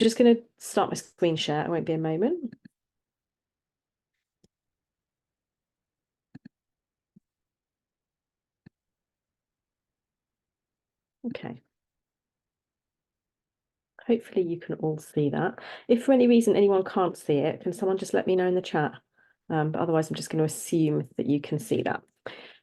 Just going to start my screen share. It won't be a moment. Okay. Hopefully you can all see that. If for any reason anyone can't see it, can someone just let me know in the chat? But otherwise, I'm just going to assume that you can see that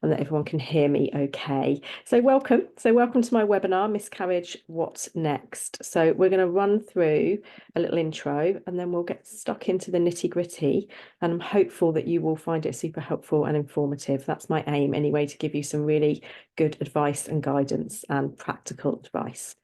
and that everyone can hear me okay. So welcome. So welcome to my webinar, Miscarriage, What's Next? So we're going to run through a little intro and then we'll get stuck into the nitty gritty. And I'm hopeful that you will find it super helpful and informative. That's my aim anyway, to give you some really good advice and guidance and practical advice.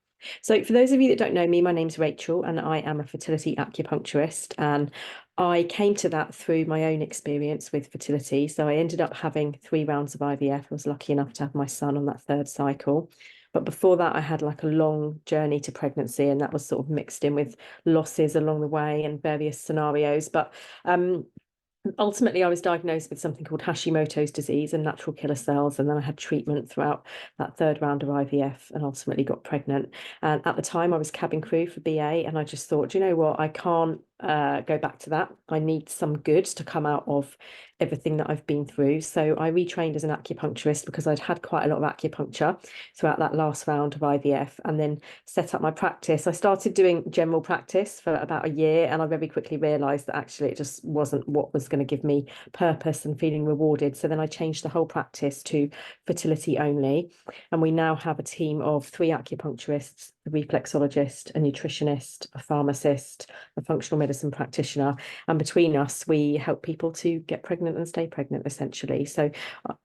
So for those of you that don't know me, my name's Rachel and I am a fertility acupuncturist, and I came to that through my own experience with fertility. So I ended up having 3 rounds of IVF. I was lucky enough to have my son on that 3rd cycle. But before that, I had like a long journey to pregnancy, and that was sort of mixed in with losses along the way and various scenarios. But ultimately, I was diagnosed with something called Hashimoto's disease and natural killer cells. And then I had treatment throughout that 3rd round of IVF and ultimately got pregnant. And at the time, I was cabin crew for BA. And I just thought, you know what, I can't go back to that. I need some good to come out of everything that I've been through. So I retrained as an acupuncturist because I'd had quite a lot of acupuncture throughout that last round of IVF, and then set up my practice. I started doing general practice for about a year, and I very quickly realized that actually it just wasn't what was going to give me purpose and feeling rewarded. So then I changed the whole practice to fertility only. And we now have a team of 3 acupuncturists, a reflexologist, a nutritionist, a pharmacist, a functional medicine practitioner. And between us, we help people to get pregnant and stay pregnant, essentially. So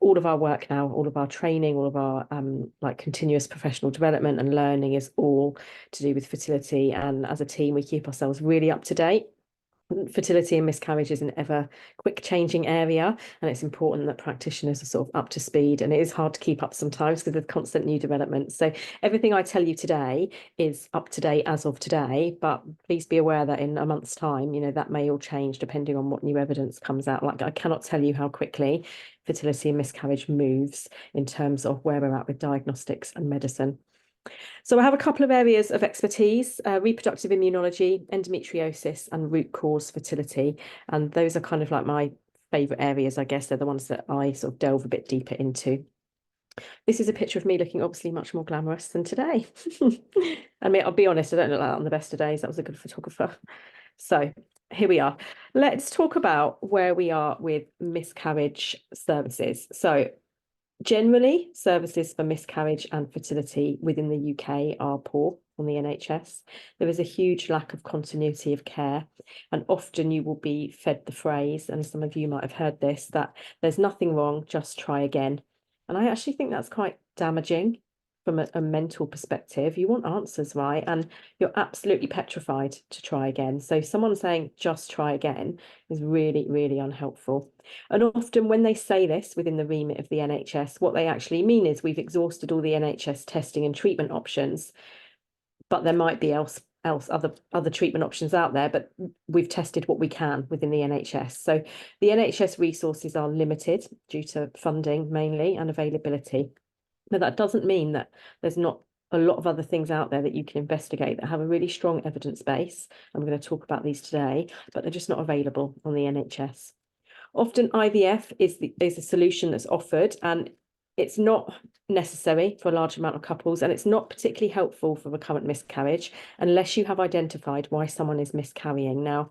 all of our work now, all of our training, all of our like continuous professional development and learning is all to do with fertility. And as a team, we keep ourselves really up to date. Fertility and miscarriage is an ever quick changing area, and it's important that practitioners are sort of up to speed, and it is hard to keep up sometimes because there's constant new developments. So everything I tell you today is up to date as of today, but please be aware that in a month's time, you know, that may all change depending on what new evidence comes out. Like, I cannot tell you how quickly fertility and miscarriage moves in terms of where we're at with diagnostics and medicine. So I have a couple of areas of expertise: reproductive immunology, endometriosis, and root cause fertility. And those are kind of like my favourite areas, I guess. They're the ones that I sort of delve a bit deeper into. This is a picture of me looking obviously much more glamorous than today. I mean, I'll be honest, I don't look like that on the best of days. That was a good photographer. So here we are. Let's talk about where we are with miscarriage services. So generally, services for miscarriage and fertility within the UK are poor on the NHS. There is a huge lack of continuity of care, and often you will be fed the phrase, and some of you might have heard this, that there's nothing wrong, just try again. And I actually think that's quite damaging from a mental perspective. You want answers, right? And you're absolutely petrified to try again. So someone saying just try again is really, really unhelpful. And often when they say this within the remit of the NHS, what they actually mean is we've exhausted all the NHS testing and treatment options, but there might be other treatment options out there, but we've tested what we can within the NHS. So the NHS resources are limited due to funding mainly and availability. Now, that doesn't mean that there's not a lot of other things out there that you can investigate that have a really strong evidence base. I'm going to talk about these today, but they're just not available on the NHS. Often IVF is a solution that's offered, and it's not necessary for a large amount of couples, and it's not particularly helpful for recurrent miscarriage unless you have identified why someone is miscarrying. Now,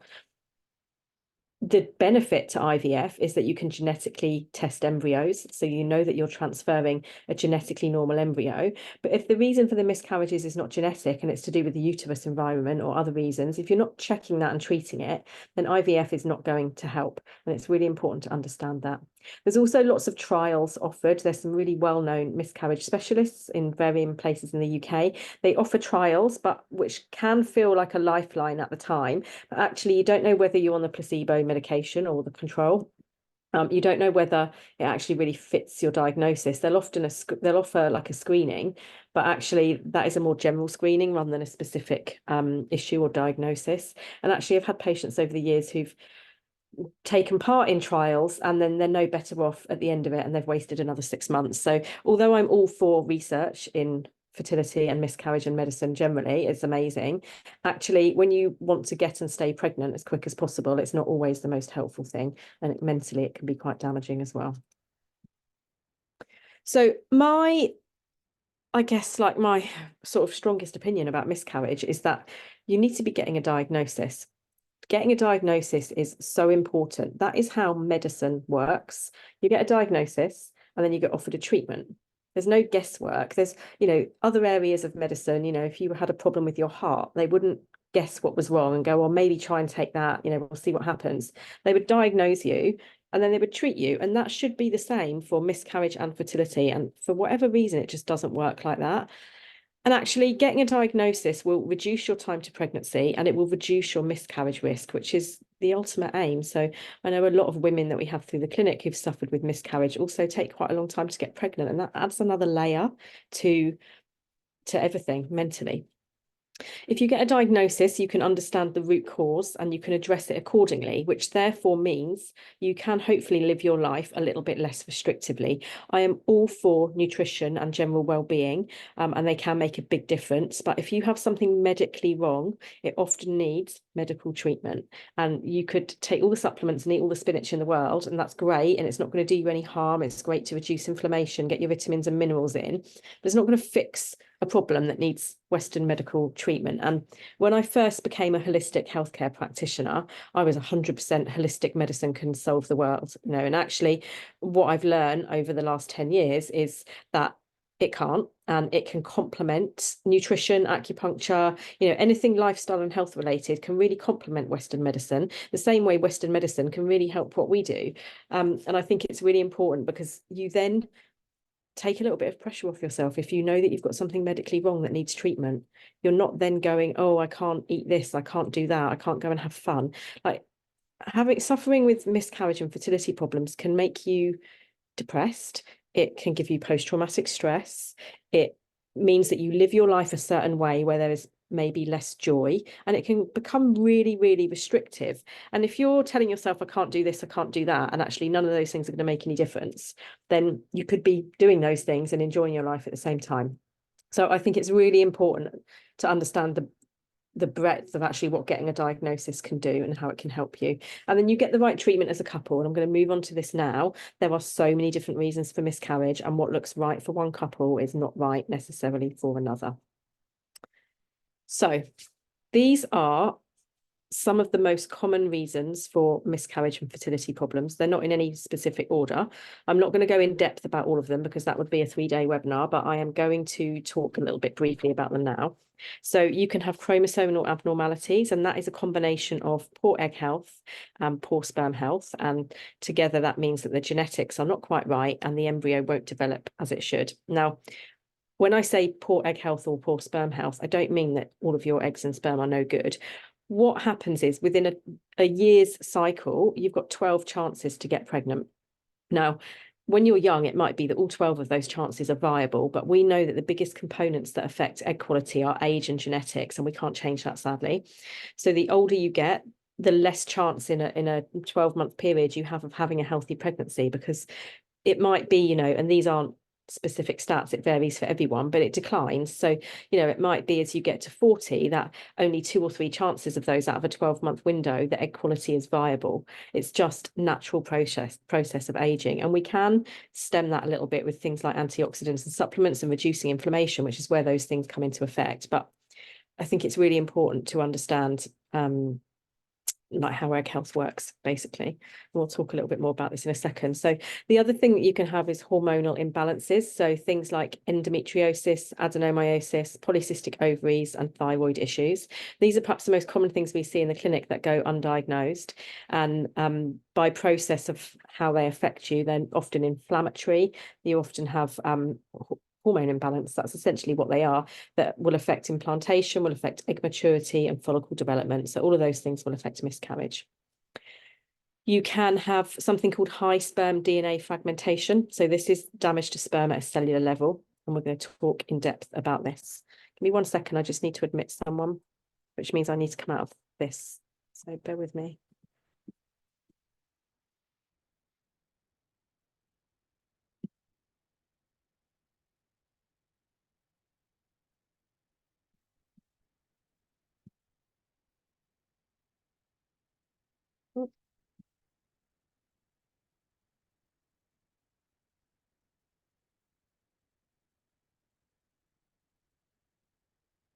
the benefit to IVF is that you can genetically test embryos, so you know that you're transferring a genetically normal embryo. But if the reason for the miscarriages is not genetic and it's to do with the uterus environment or other reasons, if you're not checking that and treating it, then IVF is not going to help. And it's really important to understand that. There's also lots of trials offered. There's some really well-known miscarriage specialists in varying places in the UK. They offer trials, but which can feel like a lifeline at the time. But actually, you don't know whether you're on the placebo medication or the control. You don't know whether it actually really fits your diagnosis. They'll offer like a screening, but actually that is a more general screening rather than a specific issue or diagnosis. And actually, I've had patients over the years who've taken part in trials and then they're no better off at the end of it, and they've wasted another 6 months. So although I'm all for research in fertility and miscarriage and medicine generally. It's amazing. Actually, when you want to get and stay pregnant as quick as possible, it's not always the most helpful thing. And mentally, it can be quite damaging as well. So I guess like my sort of strongest opinion about miscarriage is that you need to be getting a diagnosis. Getting a diagnosis is so important. That is how medicine works. You get a diagnosis and then you get offered a treatment. There's no guesswork. There's, other areas of medicine, if you had a problem with your heart, they wouldn't guess what was wrong and go, well, maybe try and take that, we'll see what happens. They would diagnose you and then they would treat you. And that should be the same for miscarriage and fertility. And for whatever reason, it just doesn't work like that. And actually, getting a diagnosis will reduce your time to pregnancy and it will reduce your miscarriage risk, which is the ultimate aim. So I know a lot of women that we have through the clinic who've suffered with miscarriage also take quite a long time to get pregnant. And that adds another layer to everything mentally. If you get a diagnosis, you can understand the root cause and you can address it accordingly, which therefore means you can hopefully live your life a little bit less restrictively. I am all for nutrition and general well-being, and they can make a big difference. But if you have something medically wrong, it often needs medical treatment. And you could take all the supplements and eat all the spinach in the world, and that's great. And it's not going to do you any harm. It's great to reduce inflammation, get your vitamins and minerals in, but it's not going to fix a problem that needs Western medical treatment. And when I first became a holistic healthcare practitioner, I was 100% holistic medicine can solve the world, and actually what I've learned over the last 10 years is that it can't, and it can complement nutrition, acupuncture, anything lifestyle and health related can really complement Western medicine, the same way Western medicine can really help what we do. And I think it's really important because you then take a little bit of pressure off yourself. If you know that you've got something medically wrong that needs treatment, you're not then going, oh, I can't eat this, I can't do that, I can't go and have fun. Like suffering with miscarriage and fertility problems can make you depressed. It can give you post-traumatic stress. It means that you live your life a certain way where there is maybe less joy, and it can become really, really restrictive. And if you're telling yourself, I can't do this, I can't do that, and actually none of those things are going to make any difference, then you could be doing those things and enjoying your life at the same time. So I think it's really important to understand the breadth of actually what getting a diagnosis can do and how it can help you. And then you get the right treatment as a couple. And I'm going to move on to this now. There are so many different reasons for miscarriage, and what looks right for one couple is not right necessarily for another. So these are some of the most common reasons for miscarriage and fertility problems. They're not in any specific order. I'm not going to go in depth about all of them because that would be a 3-day webinar, but I am going to talk a little bit briefly about them now. So you can have chromosomal abnormalities, and that is a combination of poor egg health and poor sperm health. And together that means that the genetics are not quite right and the embryo won't develop as it should. Now, when I say poor egg health or poor sperm health, I don't mean that all of your eggs and sperm are no good. What happens is within a year's cycle, you've got 12 chances to get pregnant. Now, when you're young, it might be that all 12 of those chances are viable, but we know that the biggest components that affect egg quality are age and genetics, and we can't change that, sadly. So the older you get, the less chance in a 12-month period you have of having a healthy pregnancy, because it might be, and these aren't specific stats, it varies for everyone, but it declines. So it might be as you get to 40 that only 2 or 3 chances of those out of a 12-month window that egg quality is viable. It's just natural process of aging, and we can stem that a little bit with things like antioxidants and supplements and reducing inflammation, which is where those things come into effect. But I think it's really important to understand like how egg health works, basically. We'll talk a little bit more about this in a second. So the other thing that you can have is hormonal imbalances. So things like endometriosis, adenomyosis, polycystic ovaries, and thyroid issues. These are perhaps the most common things we see in the clinic that go undiagnosed. And by process of how they affect you, they're often inflammatory. You often have hormone imbalance. That's essentially what they are, that will affect implantation, will affect egg maturity and follicle development. So all of those things will affect miscarriage. You can have something called high sperm DNA fragmentation. So this is damage to sperm at a cellular level, and we're going to talk in depth about this. Give me 1 second. I just need to admit someone, which means I need to come out of this. So bear with me.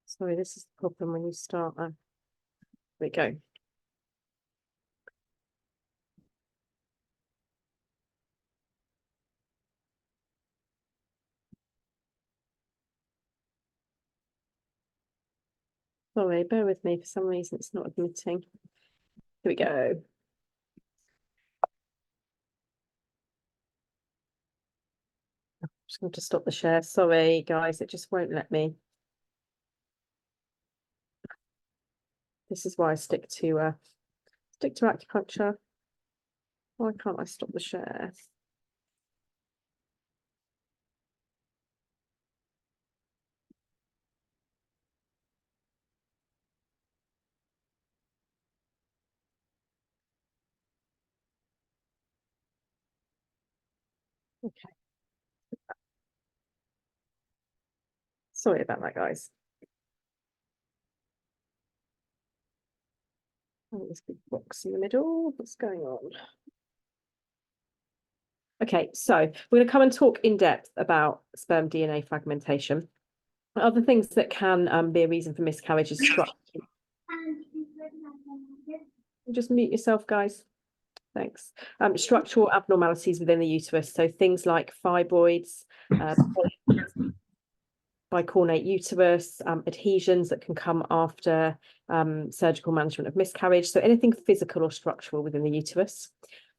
Sorry, this is the problem when you start. There we go. Sorry, bear with me. For some reason, it's not admitting. Here we go. I'm just going to stop the share. Sorry, guys, it just won't let me. This is why I stick to acupuncture. Why can't I stop the share? Okay. Sorry about that, guys. Oh, this big box in the middle. What's going on? Okay, so we're going to come and talk in depth about sperm DNA fragmentation. Other things that can be a reason for miscarriage is structure. Just mute yourself, guys. Thanks. Structural abnormalities within the uterus. So things like fibroids, bicornate uterus, adhesions that can come after surgical management of miscarriage. So anything physical or structural within the uterus.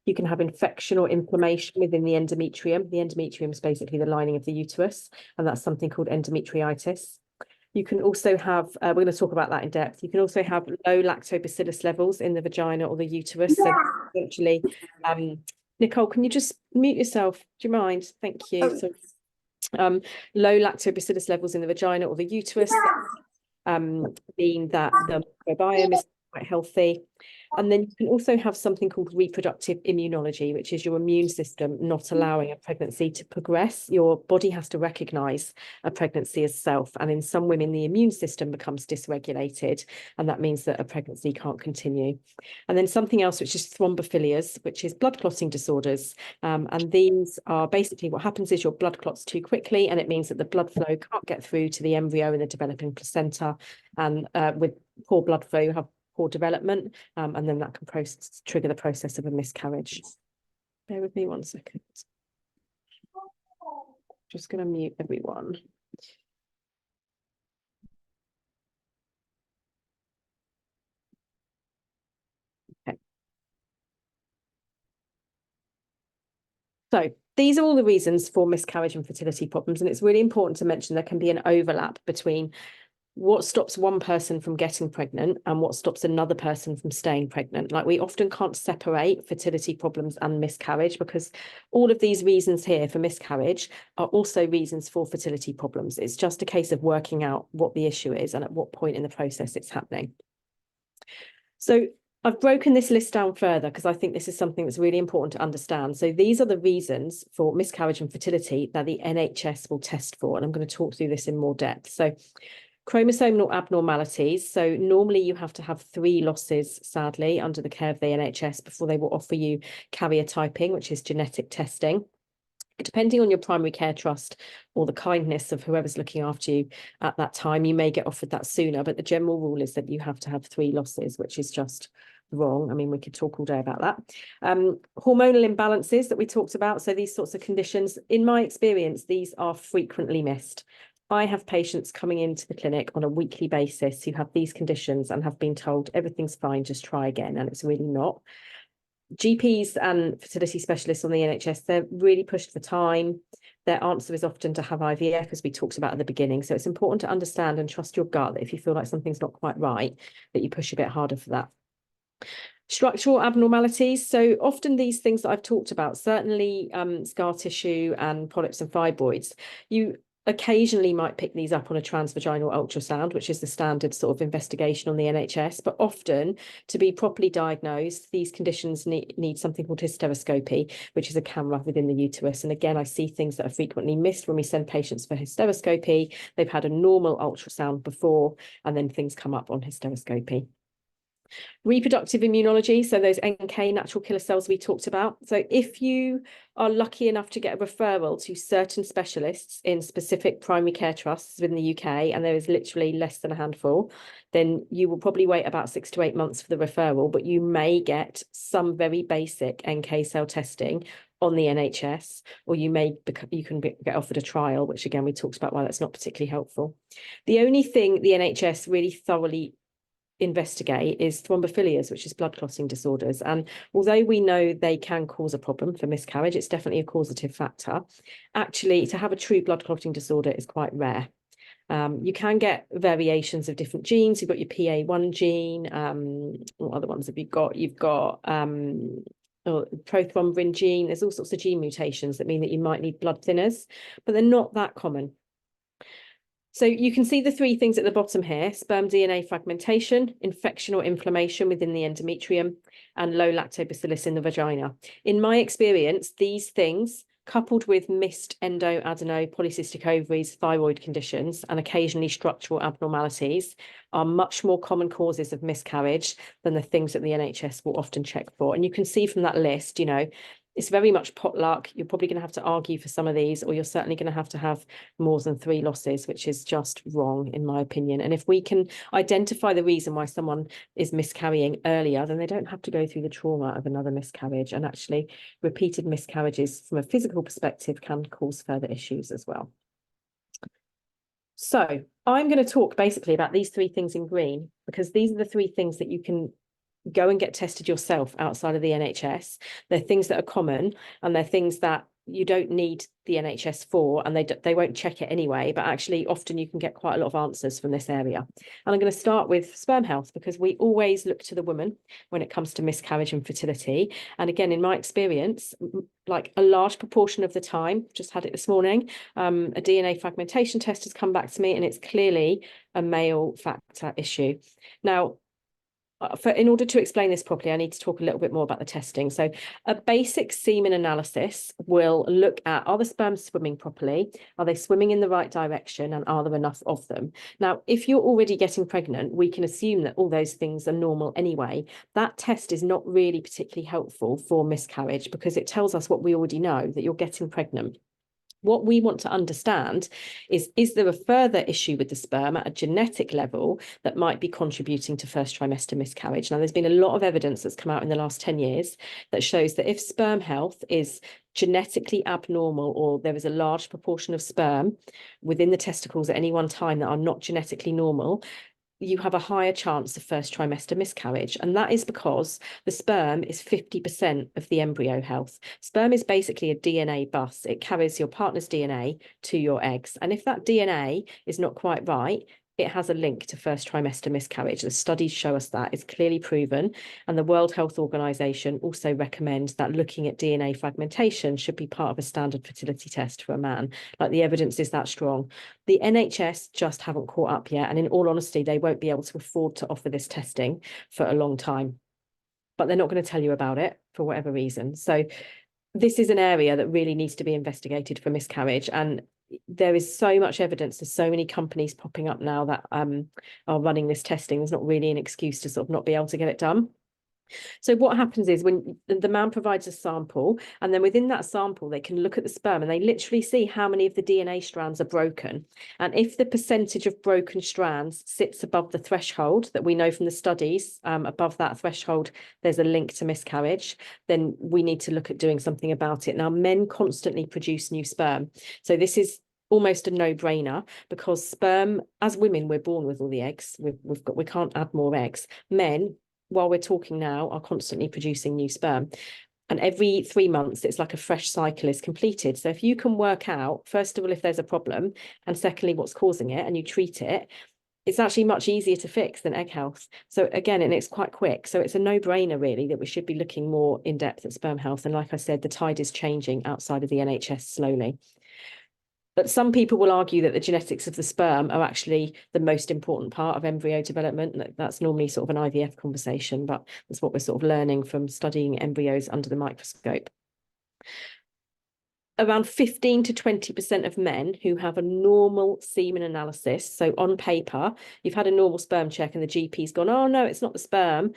You can have infection or inflammation within the endometrium. The endometrium is basically the lining of the uterus, and that's something called endometriitis. You can also have, we're going to talk about that in depth. You can also have low lactobacillus levels in the vagina or the uterus. So essentially, Nicole, can you just mute yourself? Do you mind? Thank you. So, low lactobacillus levels in the vagina or the uterus, being that the microbiome is quite healthy. And then you can also have something called reproductive immunology, which is your immune system not allowing a pregnancy to progress. Your body has to recognize a pregnancy as self. And in some women, the immune system becomes dysregulated, and that means that a pregnancy can't continue. And then something else, which is thrombophilias, which is blood clotting disorders. And these are basically what happens is your blood clots too quickly, and it means that the blood flow can't get through to the embryo and the developing placenta. And with poor blood flow, you have poor development, and then that can trigger the process of a miscarriage. Bear with me 1 second. Just going to mute everyone. Okay. So these are all the reasons for miscarriage and fertility problems, and it's really important to mention there can be an overlap between what stops one person from getting pregnant and what stops another person from staying pregnant. Like, we often can't separate fertility problems and miscarriage, because all of these reasons here for miscarriage are also reasons for fertility problems. It's just a case of working out what the issue is and at what point in the process it's happening. So I've broken this list down further because I think this is something that's really important to understand. So these are the reasons for miscarriage and fertility that the NHS will test for, and I'm going to talk through this in more depth. So chromosomal abnormalities. So normally you have to have 3 losses, sadly, under the care of the NHS before they will offer you carrier typing, which is genetic testing. Depending on your primary care trust or the kindness of whoever's looking after you at that time, you may get offered that sooner. But the general rule is that you have to have 3 losses, which is just wrong. I mean, we could talk all day about that. Hormonal imbalances that we talked about. So these sorts of conditions, in my experience, these are frequently missed. I have patients coming into the clinic on a weekly basis who have these conditions and have been told everything's fine, just try again, and it's really not. GPs and fertility specialists on the NHS, they're really pushed for time. Their answer is often to have IVF, as we talked about at the beginning. So it's important to understand and trust your gut, that if you feel like something's not quite right, that you push a bit harder for that. Structural abnormalities. So often these things that I've talked about, certainly scar tissue and polyps and fibroids, you occasionally might pick these up on a transvaginal ultrasound, which is the standard sort of investigation on the NHS. But often, to be properly diagnosed, these conditions need something called hysteroscopy, which is a camera within the uterus. And again, I see things that are frequently missed when we send patients for hysteroscopy. They've had a normal ultrasound before, and then things come up on hysteroscopy. Reproductive immunology, so those NK natural killer cells we talked about. So if you are lucky enough to get a referral to certain specialists in specific primary care trusts within the UK, and there is literally less than a handful, then you will probably wait about 6 to 8 months for the referral, but you may get some very basic NK cell testing on the NHS, or you can get offered a trial, which again, we talked about why that's not particularly helpful. The only thing the NHS really thoroughly investigate is thrombophilias, which is blood clotting disorders. And although we know they can cause a problem for miscarriage, it's definitely a causative factor. Actually, to have a true blood clotting disorder is quite rare. You can get variations of different genes. You've got your PA1 gene. What other ones have you got? You've got prothrombin gene. There's all sorts of gene mutations that mean that you might need blood thinners, but they're not that common. So you can see the three things at the bottom here: sperm DNA fragmentation, infection or inflammation within the endometrium, and low lactobacillus in the vagina. In my experience, these things, coupled with missed endo-adeno, polycystic ovaries, thyroid conditions, and occasionally structural abnormalities, are much more common causes of miscarriage than the things that the NHS will often check for. And you can see from that list, you know, it's very much potluck. You're probably going to have to argue for some of these, or you're certainly going to have more than 3 losses, which is just wrong, in my opinion. And if we can identify the reason why someone is miscarrying earlier, then they don't have to go through the trauma of another miscarriage. And actually, repeated miscarriages from a physical perspective can cause further issues as well. So I'm going to talk basically about these 3 things in green, because these are the 3 things that you can go and get tested yourself outside of the NHS. They're things that are common, and they're things that you don't need the NHS for, and they won't check it anyway, but actually often you can get quite a lot of answers from this area. And I'm going to start with sperm health, because we always look to the woman when it comes to miscarriage and fertility. And again, in my experience, like a large proportion of the time, just had it this morning, a DNA fragmentation test has come back to me, and it's clearly a male factor issue. Now, in order to explain this properly, I need to talk a little bit more about the testing. So a basic semen analysis will look at, are the sperm swimming properly? Are they swimming in the right direction? And are there enough of them? Now, if you're already getting pregnant, we can assume that all those things are normal anyway. That test is not really particularly helpful for miscarriage, because it tells us what we already know, that you're getting pregnant. What we want to understand is there a further issue with the sperm at a genetic level that might be contributing to first trimester miscarriage? Now, there's been a lot of evidence that's come out in the last 10 years that shows that if sperm health is genetically abnormal, or there is a large proportion of sperm within the testicles at any one time that are not genetically normal, you have a higher chance of first trimester miscarriage. And that is because the sperm is 50% of the embryo health. Sperm is basically a DNA bus. It carries your partner's DNA to your eggs. And if that DNA is not quite right, it has a link to first trimester miscarriage. The studies show us that. It's clearly proven. And the World Health Organization also recommends that looking at DNA fragmentation should be part of a standard fertility test for a man. Like, the evidence is that strong. The NHS just haven't caught up yet. And in all honesty, they won't be able to afford to offer this testing for a long time. But they're not going to tell you about it for whatever reason. So this is an area that really needs to be investigated for miscarriage. And there is so much evidence. There's so many companies popping up now that are running this testing. There's not really an excuse to sort of not be able to get it done. So what happens is, when the man provides a sample, and then within that sample, they can look at the sperm, and they literally see how many of the DNA strands are broken. And if the percentage of broken strands sits above the threshold that we know from the studies, above that threshold, there's a link to miscarriage, then we need to look at doing something about it. Now, men constantly produce new sperm. So this is almost a no-brainer, because sperm, as women, we're born with all the eggs. We can't add more eggs. Men, while we're talking now, are constantly producing new sperm. And every 3 months, it's like a fresh cycle is completed. So if you can work out, first of all, if there's a problem, and secondly, what's causing it, and you treat it, it's actually much easier to fix than egg health. So again, and it's quite quick. So it's a no-brainer, really, that we should be looking more in depth at sperm health. And like I said, the tide is changing outside of the NHS slowly. But some people will argue that the genetics of the sperm are actually the most important part of embryo development. That's normally sort of an IVF conversation, but that's what we're sort of learning from studying embryos under the microscope. around 15 to 20% of men who have a normal semen analysis. So on paper, you've had a normal sperm check and the GP's gone, oh no, it's not the sperm.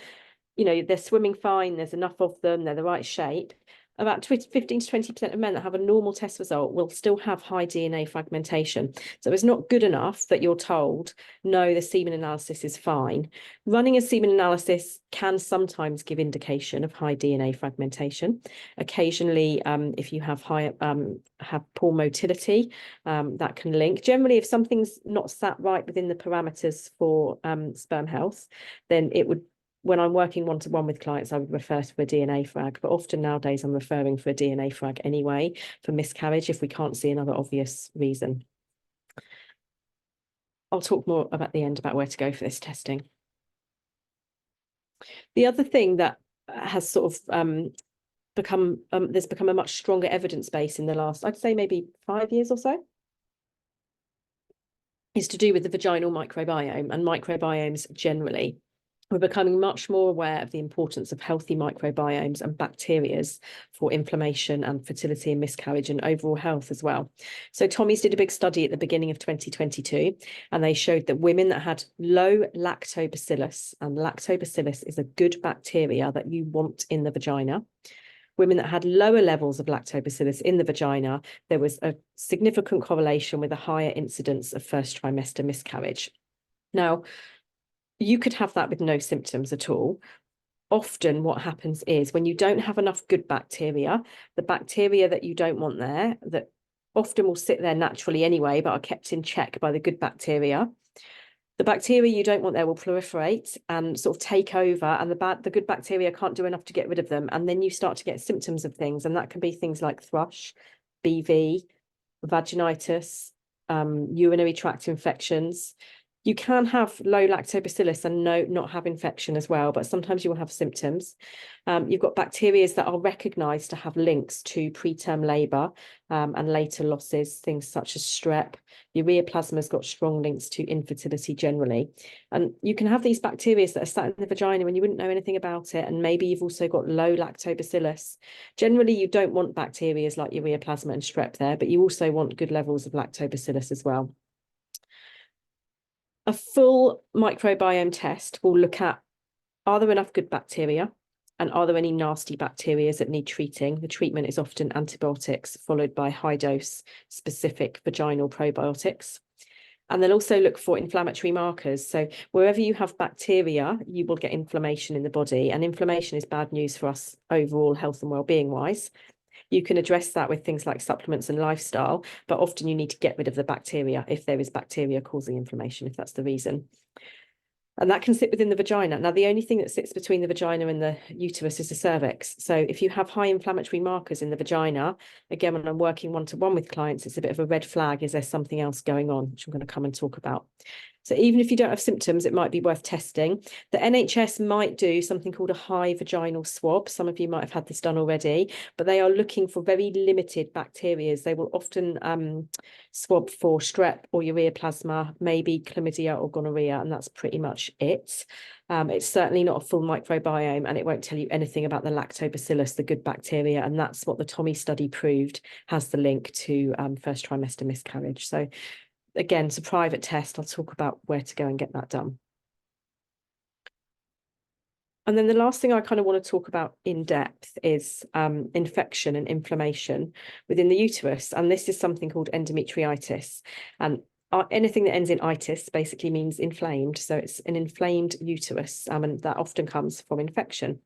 You know, they're swimming fine, there's enough of them, they're the right shape. About 15 to 20% of men that have a normal test result will still have high DNA fragmentation. So it's not good enough that you're told, no, the semen analysis is fine. Running a semen analysis can sometimes give indication of high DNA fragmentation. Occasionally, if you have have poor motility, that can link. Generally, if something's not sat right within the parameters for sperm health, then it would, when I'm working one-to-one with clients, I would refer to a DNA frag, but often nowadays I'm referring for a DNA frag anyway for miscarriage if we can't see another obvious reason. I'll talk more about the end about where to go for this testing. The other thing that has sort of there's become a much stronger evidence base in the last, I'd say maybe 5 years or so, is to do with the vaginal microbiome and microbiomes generally. We're becoming much more aware of the importance of healthy microbiomes and bacteria for inflammation and fertility and miscarriage and overall health as well. So Tommy's did a big study at the beginning of 2022, and they showed that women that had low lactobacillus, and lactobacillus is a good bacteria that you want in the vagina. Women that had lower levels of lactobacillus in the vagina, there was a significant correlation with a higher incidence of first trimester miscarriage. Now, you could have that with no symptoms at all. Often what happens is when you don't have enough good bacteria, the bacteria that you don't want there, that often will sit there naturally anyway, but are kept in check by the good bacteria. The bacteria you don't want there will proliferate and sort of take over, and the good bacteria can't do enough to get rid of them. And then you start to get symptoms of things, and that can be things like thrush, BV, vaginitis, urinary tract infections. You can have low lactobacillus and not have infection as well, but sometimes you will have symptoms. You've got bacteria that are recognised to have links to preterm labour and later losses, things such as strep. Ureaplasma's got strong links to infertility generally. And you can have these bacteria that are sat in the vagina when you wouldn't know anything about it, and maybe you've also got low lactobacillus. Generally, you don't want bacteria like ureaplasma and strep there, but you also want good levels of lactobacillus as well. A full microbiome test will look at, are there enough good bacteria and are there any nasty bacteria that need treating? The treatment is often antibiotics followed by high dose specific vaginal probiotics. And they'll also look for inflammatory markers. So wherever you have bacteria, you will get inflammation in the body, and inflammation is bad news for us overall health and well-being wise. You can address that with things like supplements and lifestyle, but often you need to get rid of the bacteria if there is bacteria causing inflammation, if that's the reason. And that can sit within the vagina. Now, the only thing that sits between the vagina and the uterus is the cervix. So if you have high inflammatory markers in the vagina, again, when I'm working one-to-one with clients, it's a bit of a red flag. Is there something else going on, which I'm going to come and talk about? So even if you don't have symptoms, it might be worth testing. The NHS might do something called a high vaginal swab. Some of you might have had this done already, but they are looking for very limited bacteria. They will often swab for strep or ureaplasma, maybe chlamydia or gonorrhea, and that's pretty much it. It's certainly not a full microbiome, and it won't tell you anything about the lactobacillus, the good bacteria, and that's what the Tommy study proved has the link to first trimester miscarriage. So again, it's a private test. I'll talk about where to go and get that done. And then the last thing I kind of want to talk about in depth is infection and inflammation within the uterus. And this is something called endometriitis. And anything that ends in itis basically means inflamed. So it's an inflamed uterus, and that often comes from infection.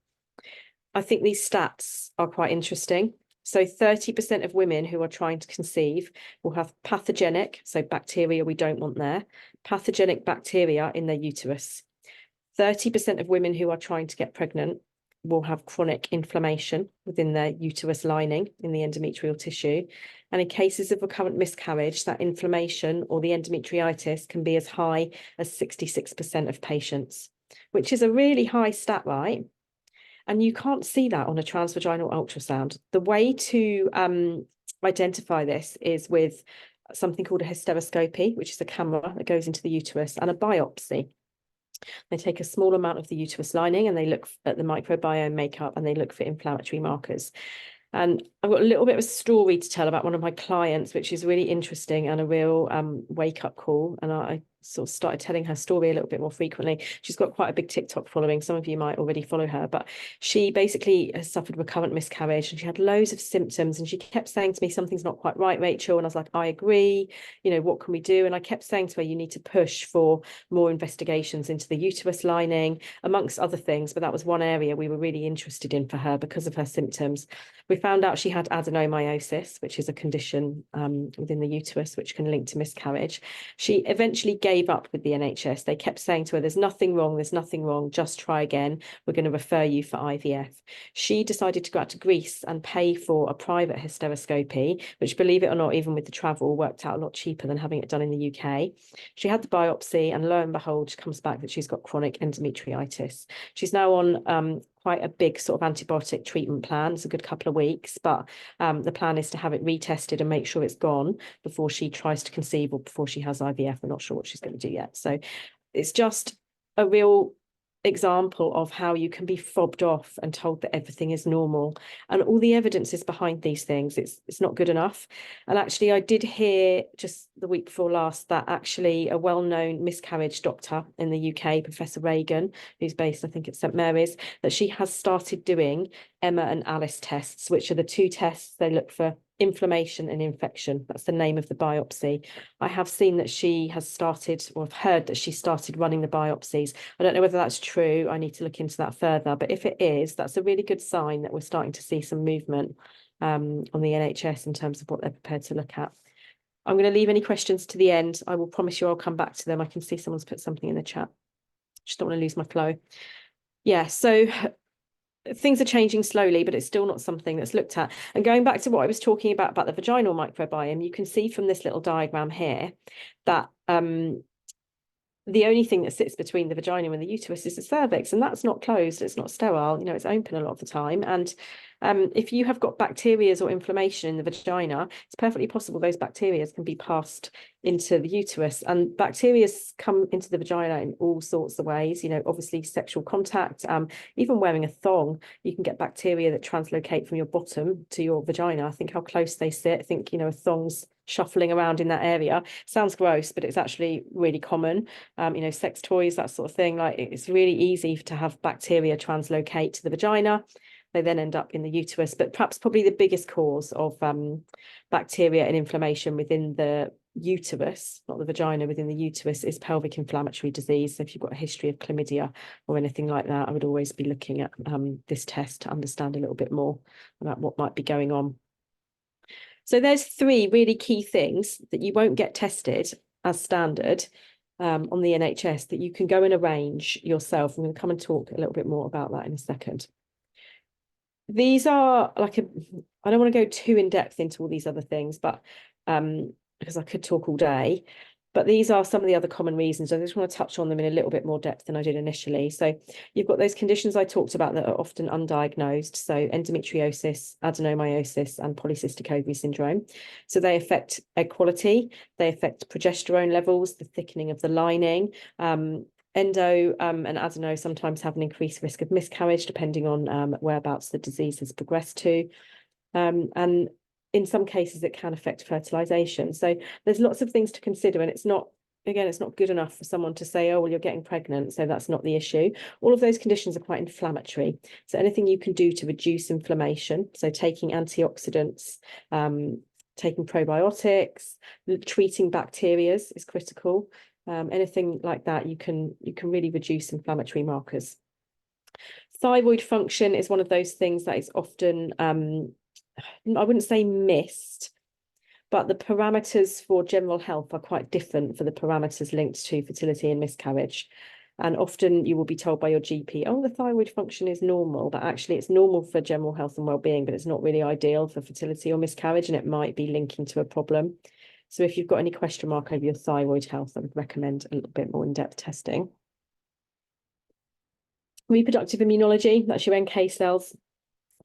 I think these stats are quite interesting. So 30% of women who are trying to conceive will have pathogenic, so bacteria we don't want there, pathogenic bacteria in their uterus. 30% of women who are trying to get pregnant will have chronic inflammation within their uterus lining in the endometrial tissue. And in cases of recurrent miscarriage, that inflammation or the endometriitis can be as high as 66% of patients, which is a really high stat, right? And you can't see that on a transvaginal ultrasound. The way to identify this is with something called a hysteroscopy, which is a camera that goes into the uterus, and a biopsy. They take a small amount of the uterus lining and they look at the microbiome makeup and they look for inflammatory markers. And I've got a little bit of a story to tell about one of my clients, which is really interesting and a real wake-up call. And I sort of started telling her story a little bit more frequently. She's got quite a big TikTok following. Some of you might already follow her, but she basically has suffered recurrent miscarriage, and she had loads of symptoms. And she kept saying to me, something's not quite right, Rachel. And I was like, I agree. You know, what can we do? And I kept saying to her, you need to push for more investigations into the uterus lining, amongst other things. But that was one area we were really interested in for her because of her symptoms. We found out she had adenomyosis, which is a condition within the uterus which can link to miscarriage. She eventually gave up with the NHS. They kept saying to her, there's nothing wrong, just try again. We're going to refer you for IVF. She decided to go out to Greece and pay for a private hysteroscopy, which, believe it or not, even with the travel, worked out a lot cheaper than having it done in the UK. She had the biopsy, and lo and behold, it comes back that she's got chronic endometritis. She's now on quite a big sort of antibiotic treatment plan. It's a good couple of weeks, but the plan is to have it retested and make sure it's gone before she tries to conceive or before she has IVF. We're not sure what she's going to do yet. So it's just a real example of how you can be fobbed off and told that everything is normal, and all the evidence is behind these things. It's not good enough. And actually, I did hear just the week before last that actually a well-known miscarriage doctor in the UK, Professor Reagan, who's based, I think, at St Mary's, that she has started doing Emma and Alice tests, which are the two tests they look for inflammation and infection. That's the name of the biopsy. I have seen that she has started, or I've heard that she started running the biopsies. I don't know whether that's true. I need to look into that further. But if it is, that's a really good sign that we're starting to see some movement on the NHS in terms of what they're prepared to look at. I'm going to leave any questions to the end. I will promise you I'll come back to them. I can see someone's put something in the chat. Just don't want to lose my flow. Yeah, so things are changing slowly, but it's still not something that's looked at. And going back to what I was talking about the vaginal microbiome, you can see from this little diagram here that the only thing that sits between the vagina and the uterus is the cervix, and that's not closed, it's not sterile, you know, it's open a lot of the time. And if you have got bacteria or inflammation in the vagina, it's perfectly possible those bacteria can be passed into the uterus. And bacteria come into the vagina in all sorts of ways, you know, obviously sexual contact, even wearing a thong, you can get bacteria that translocate from your bottom to your vagina. Think how close they sit. Think, you know, a thong's shuffling around in that area. Sounds gross, but it's actually really common. You know, sex toys, that sort of thing. Like, it's really easy to have bacteria translocate to the vagina. They then end up in the uterus. But perhaps probably the biggest cause of bacteria and inflammation within the uterus, not the vagina, within the uterus, is pelvic inflammatory disease. So if you've got a history of chlamydia or anything like that, I would always be looking at this test to understand a little bit more about what might be going on. So there's three really key things that you won't get tested as standard on the NHS that you can go and arrange yourself. I'm going to come and talk a little bit more about that in a second. These are like I don't want to go too in depth into all these other things, but because I could talk all day, but these are some of the other common reasons. I just want to touch on them in a little bit more depth than I did initially. So you've got those conditions I talked about that are often undiagnosed. So endometriosis, adenomyosis, and polycystic ovary syndrome. So they affect egg quality, they affect progesterone levels, the thickening of the lining. Endo and adeno sometimes have an increased risk of miscarriage, depending on whereabouts the disease has progressed to. And in some cases, it can affect fertilization. So there's lots of things to consider, and it's not good enough for someone to say, oh, well, you're getting pregnant, so that's not the issue. All of those conditions are quite inflammatory. So anything you can do to reduce inflammation, so taking antioxidants, taking probiotics, treating bacteria is critical. Anything like that, you can really reduce inflammatory markers. Thyroid function is one of those things that is often I wouldn't say missed, but the parameters for general health are quite different for the parameters linked to fertility and miscarriage. And often you will be told by your GP, oh, the thyroid function is normal, but actually it's normal for general health and well-being, but it's not really ideal for fertility or miscarriage, and it might be linking to a problem. So if you've got any question mark over your thyroid health, I would recommend a little bit more in-depth testing. Reproductive immunology, that's your NK cells.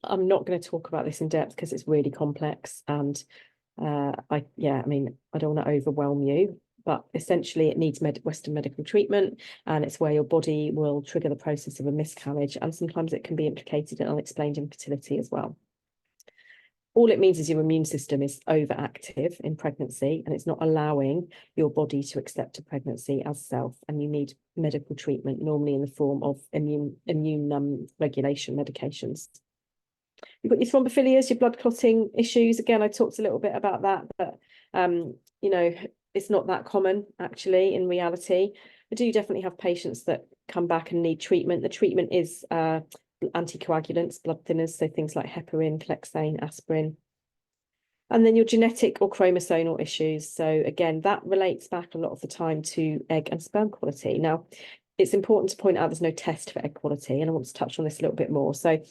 I'm not going to talk about this in depth because it's really complex, and I don't want to overwhelm you, but essentially it needs Western medical treatment, and it's where your body will trigger the process of a miscarriage, and sometimes it can be implicated in unexplained infertility as well. all it means is your immune system is overactive in pregnancy, and it's not allowing your body to accept a pregnancy as self, and you need medical treatment, normally in the form of immune regulation medications. You've got your thrombophilias, your blood clotting issues. Again, I talked a little bit about that, but you know, it's not that common actually in reality. I do definitely have patients that come back and need treatment. The treatment is anticoagulants, blood thinners, so things like heparin, clexane, aspirin. And then your genetic or chromosomal issues. So again, that relates back a lot of the time to egg and sperm quality. Now, it's important to point out there's no test for egg quality, and I want to touch on this a little bit more. So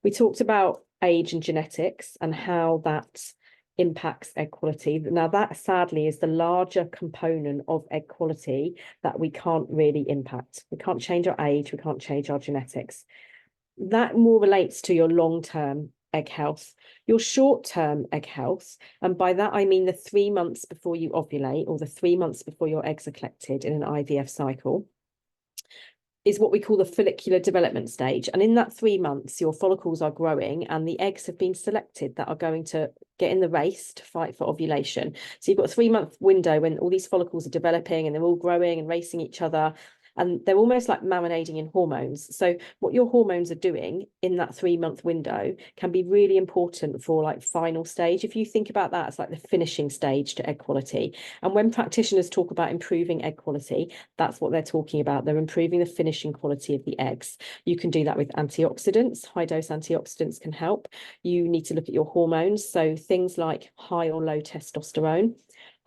we talked about age and genetics and how that impacts egg quality. Now, that sadly is the larger component of egg quality that we can't really impact. We can't change our age, we can't change our genetics. That more relates to your long-term egg health, your short-term egg health, and by that I mean the 3 months before you ovulate, or the 3 months before your eggs are collected in an IVF cycle, is what we call the follicular development stage. And in that 3 months, your follicles are growing and the eggs have been selected that are going to get in the race to fight for ovulation. So you've got a 3-month window when all these follicles are developing and they're all growing and racing each other. And they're almost like marinading in hormones. So what your hormones are doing in that 3-month window can be really important for like final stage. If you think about that, it's like the finishing stage to egg quality. And when practitioners talk about improving egg quality, that's what they're talking about. They're improving the finishing quality of the eggs. You can do that with antioxidants. High dose antioxidants can help. You need to look at your hormones. So things like high or low testosterone,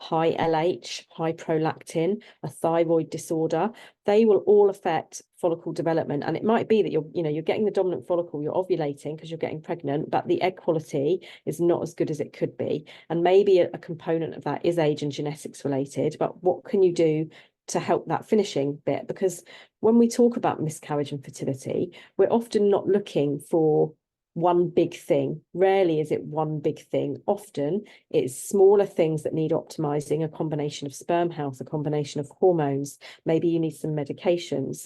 high LH, high prolactin, a thyroid disorder, they will all affect follicle development. And it might be that you're getting the dominant follicle, you're ovulating because you're getting pregnant, but the egg quality is not as good as it could be. And maybe a component of that is age and genetics related, but what can you do to help that finishing bit? Because when we talk about miscarriage and fertility, we're often not looking for one big thing. Rarely is it one big thing. Often it's smaller things that need optimizing, a combination of sperm health, a combination of hormones. Maybe you need some medications.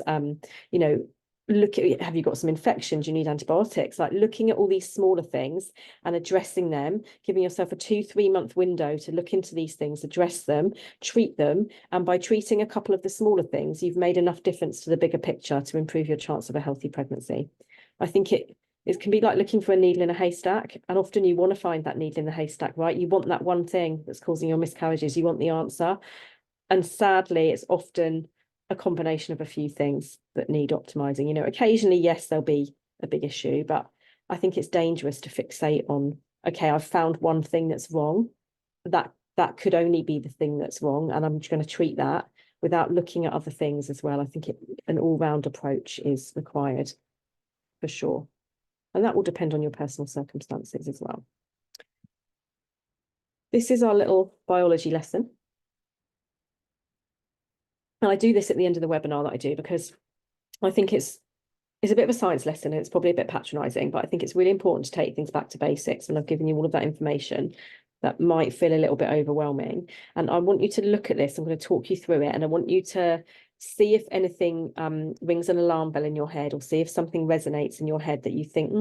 Look at, have you got some infections? You need antibiotics. Like looking at all these smaller things and addressing them, giving yourself a 2-3 month window to look into these things, address them, treat them. And by treating a couple of the smaller things, you've made enough difference to the bigger picture to improve your chance of a healthy pregnancy. I think it can be like looking for a needle in a haystack, and often you want to find that needle in the haystack, right? You want that one thing that's causing your miscarriages. You want the answer. And sadly, it's often a combination of a few things that need optimizing. Occasionally, yes, there'll be a big issue, but I think it's dangerous to fixate on, okay, I've found one thing that's wrong. That could only be the thing that's wrong, and I'm just going to treat that without looking at other things as well. I think an all-round approach is required for sure. And that will depend on your personal circumstances as well. This is our little biology lesson. And I do this at the end of the webinar that I do because I think it's a bit of a science lesson and it's probably a bit patronizing, but I think it's really important to take things back to basics. And I've given you all of that information that might feel a little bit overwhelming. And I want you to look at this. I'm going to talk you through it. And I want you to see if anything rings an alarm bell in your head, or see if something resonates in your head that you think,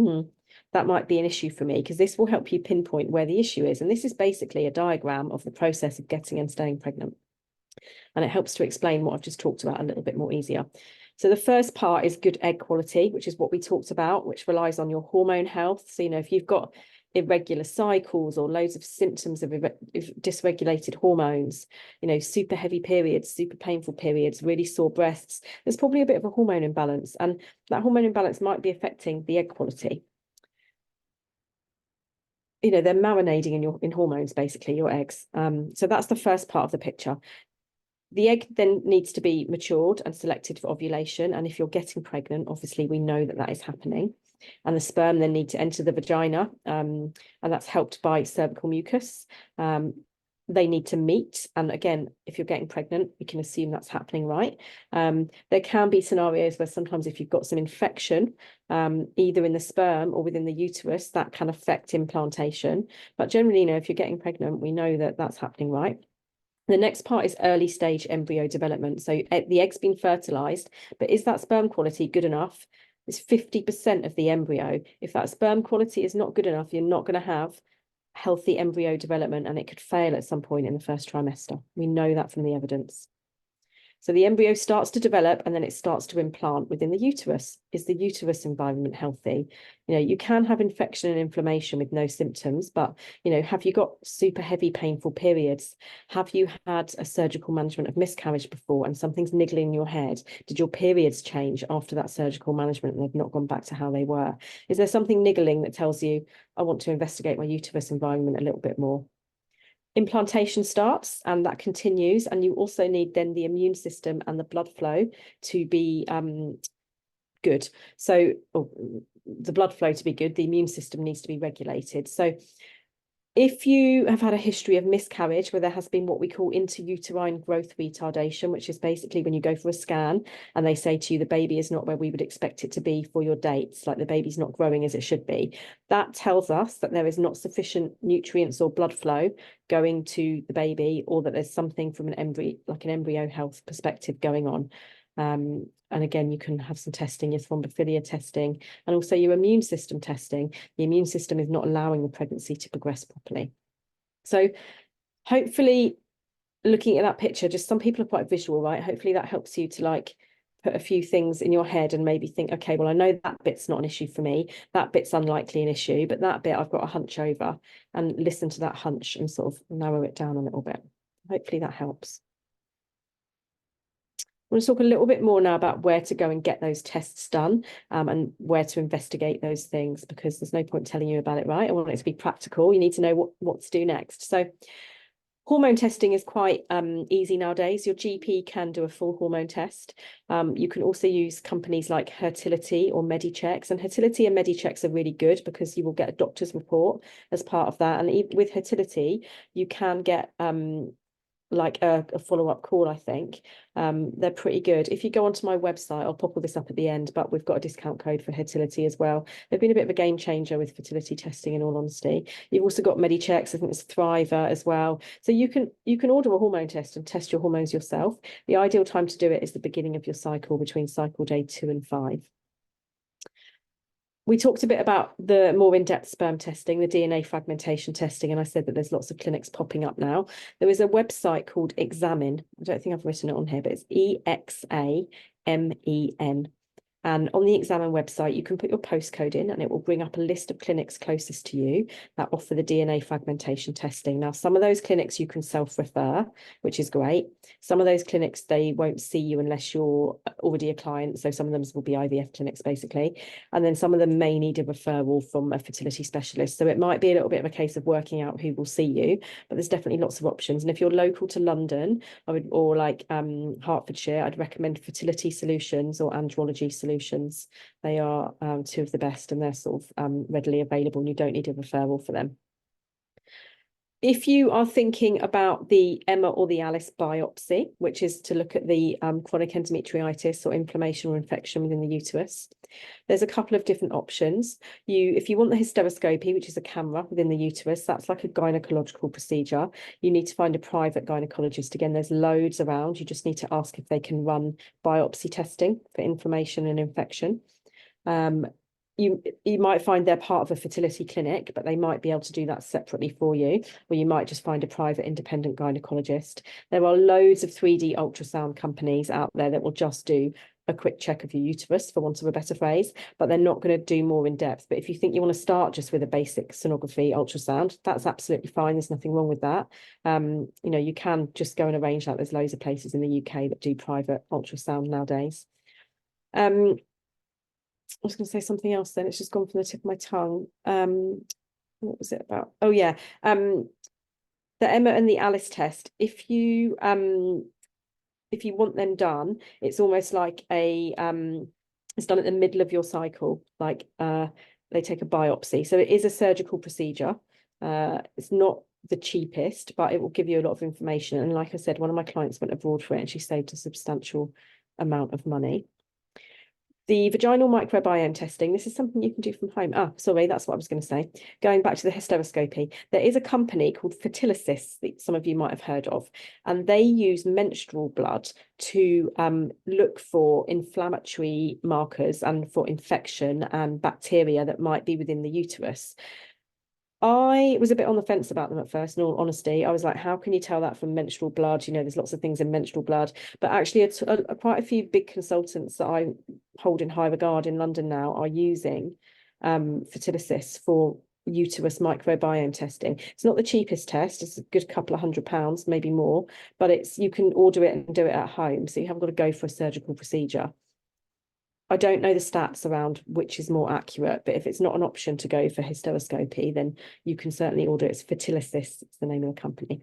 that might be an issue for me, because this will help you pinpoint where the issue is. And this is basically a diagram of the process of getting and staying pregnant. And it helps to explain what I've just talked about a little bit more easier. So the first part is good egg quality, which is what we talked about, which relies on your hormone health. So, if you've got irregular cycles or loads of symptoms of dysregulated hormones, super heavy periods, super painful periods, really sore breasts, there's probably a bit of a hormone imbalance, and that hormone imbalance might be affecting the egg quality. They're marinading in hormones, basically, your eggs. So that's the first part of the picture. The egg then needs to be matured and selected for ovulation. And if you're getting pregnant, obviously we know that is happening. And the sperm then need to enter the vagina, and that's helped by cervical mucus. They need to meet. And again, if you're getting pregnant, we can assume that's happening, right? There can be scenarios where sometimes if you've got some infection, either in the sperm or within the uterus, that can affect implantation. But generally, if you're getting pregnant, we know that that's happening, right? The next part is early stage embryo development. So the egg's been fertilized, but is that sperm quality good enough? It's 50% of the embryo. If that sperm quality is not good enough, you're not going to have healthy embryo development, and it could fail at some point in the first trimester. We know that from the evidence. So the embryo starts to develop and then it starts to implant within the uterus. Is the uterus environment healthy? You know, you can have infection and inflammation with no symptoms, but, you know, have you got super heavy, painful periods? Have you had a surgical management of miscarriage before and something's niggling in your head? Did your periods change after that surgical management and they've not gone back to how they were? Is there something niggling that tells you, I want to investigate my uterus environment a little bit more? Implantation starts and that continues, and you also need then the immune system and the blood flow to be good. So the blood flow to be good, the immune system needs to be regulated. So if you have had a history of miscarriage where there has been what we call interuterine growth retardation, which is basically when you go for a scan and they say to you the baby is not where we would expect it to be for your dates, like the baby's not growing as it should be, that tells us that there is not sufficient nutrients or blood flow going to the baby, or that there's something from an embryo, like an embryo health perspective going on. And again, you can have some testing, your thrombophilia testing, and also your immune system testing. The immune system is not allowing the pregnancy to progress properly. So hopefully, looking at that picture, just some people are quite visual, right? Hopefully that helps you to like put a few things in your head and maybe think, okay, well, I know that bit's not an issue for me. That bit's unlikely an issue, but that bit I've got a hunch over, and listen to that hunch and sort of narrow it down a little bit. Hopefully that helps. I want to talk a little bit more now about where to go and get those tests done, and where to investigate those things, because there's no point telling you about it, right? I want it to be practical. You need to know what to do next. So hormone testing is quite easy nowadays. Your GP can do a full hormone test. You can also use companies like Fertility or Medichecks, and Fertility and Medichecks are really good because you will get a doctor's report as part of that. And even with Fertility, you can get like a follow-up call, I think. They're pretty good. If you go onto my website, I'll pop all this up at the end, but we've got a discount code for fertility as well. They've been a bit of a game changer with fertility testing, in all honesty. You've also got Medichecks, I think there's Thriver as well. So you can order a hormone test and test your hormones yourself. The ideal time to do it is the beginning of your cycle, between cycle day 2 and 5. We talked a bit about the more in-depth sperm testing, the DNA fragmentation testing, and I said that there's lots of clinics popping up now. There is a website called Examine. I don't think I've written it on here, but it's EXAMEN. And on the Examine website, you can put your postcode in and it will bring up a list of clinics closest to you that offer the DNA fragmentation testing. Now, some of those clinics you can self-refer, which is great. Some of those clinics, they won't see you unless you're already a client. So some of them will be IVF clinics, basically. And then some of them may need a referral from a fertility specialist. So it might be a little bit of a case of working out who will see you, but there's definitely lots of options. And if you're local to London, or like Hertfordshire, I'd recommend Fertility Solutions or Andrology Solutions. They are two of the best, and they're sort of readily available, and you don't need a referral for them. If you are thinking about the Emma or the Alice biopsy, which is to look at the chronic endometritis or inflammation or infection within the uterus, there's a couple of different options. If you want the hysteroscopy, which is a camera within the uterus, that's like a gynecological procedure. You need to find a private gynecologist. Again, there's loads around. You just need to ask if they can run biopsy testing for inflammation and infection. You might find they're part of a fertility clinic, but they might be able to do that separately for you, or you might just find a private independent gynecologist. There are loads of 3D ultrasound companies out there that will just do a quick check of your uterus, for want of a better phrase, but they're not going to do more in depth. But if you think you want to start just with a basic sonography ultrasound, that's absolutely fine. There's nothing wrong with that. You know, you can just go and arrange that. There's loads of places in the UK that do private ultrasound nowadays. I was going to say something else then. It's just gone from the tip of my tongue. What was it about? Oh, yeah. The Emma and the Alice test. If you want them done, it's almost like it's done at the middle of your cycle. Like they take a biopsy. So it is a surgical procedure. It's not the cheapest, but it will give you a lot of information. And like I said, one of my clients went abroad for it and she saved a substantial amount of money. The vaginal microbiome testing, this is something you can do from home. Sorry, that's what I was going to say. Going back to the hysteroscopy, there is a company called Fertilisys that some of you might have heard of, and they use menstrual blood to look for inflammatory markers and for infection and bacteria that might be within the uterus. I was a bit on the fence about them at first, in all honesty. I was like, how can you tell that from menstrual blood? You know, there's lots of things in menstrual blood. But actually, quite a few big consultants that I hold in high regard in London now are using Fertilissys for uterus microbiome testing. It's not the cheapest test. It's a good couple of £100, maybe more. But you can order it and do it at home. So you haven't got to go for a surgical procedure. I don't know the stats around which is more accurate, but if it's not an option to go for hysteroscopy, then you can certainly order it. It's Fertilissys, it's the name of the company.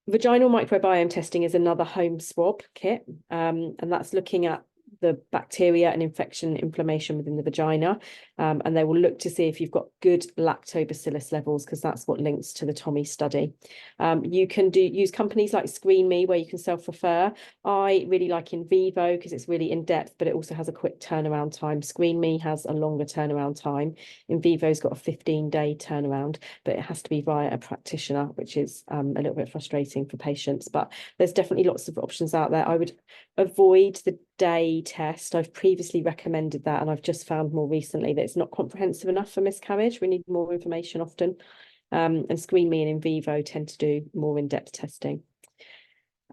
Vaginal microbiome testing is another home swab kit, and that's looking at the bacteria and infection inflammation within the vagina, and they will look to see if you've got good lactobacillus levels, because that's what links to the Tommy study. You can use companies like Screen Me, where you can self-refer. I really like In Vivo because it's really in-depth, but it also has a quick turnaround time. Screen Me has a longer turnaround time. In Vivo's got a 15-day turnaround, but it has to be via a practitioner, which is a little bit frustrating for patients, but there's definitely lots of options out there. I would avoid the day test. I've previously recommended that, and I've just found more recently that it's not comprehensive enough for miscarriage. We need more information often. And Screen Me and In Vivo tend to do more in-depth testing.